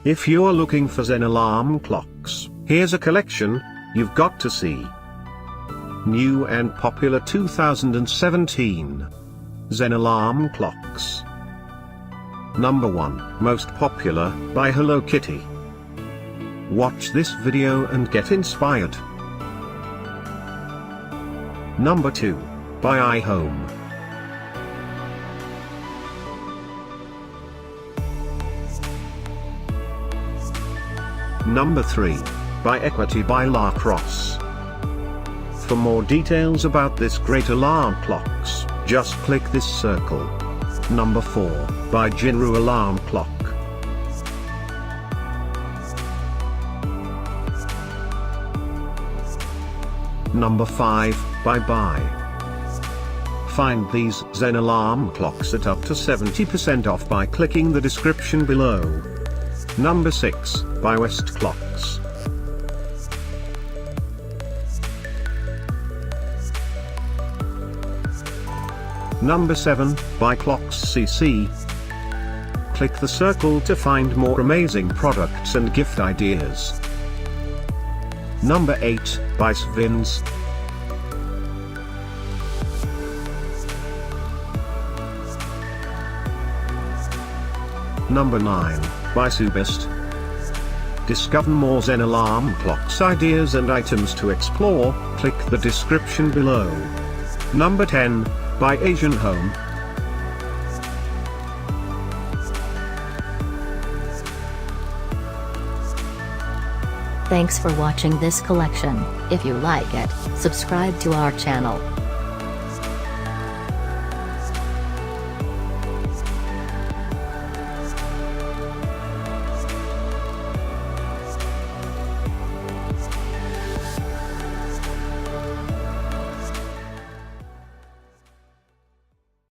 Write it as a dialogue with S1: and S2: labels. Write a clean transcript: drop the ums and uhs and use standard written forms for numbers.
S1: If you're looking for Zen alarm clocks, here's a collection you've got to see. New and popular 2017 Zen alarm clocks. Number 1, most popular, by Hello Kitty. Watch this video and get inspired. Number 2, by iHome. Number 3, by Equity by Crosse. For more details about this great alarm clocks, just click this circle. Number 4, by JinRou Alarm Clock. Number 5, by. Find these Zen alarm clocks at up to 70% off by clicking the description below. Number 6, by Westclox. Number 7, by CC. Click the circle to find more amazing products and gift ideas. Number 8, by Svins. Number 9, by Subest. Discover more Zen alarm clocks ideas and items to explore, click the description below. Number 10, by iHome.
S2: Thanks for watching this collection. If you like it, subscribe to our channel.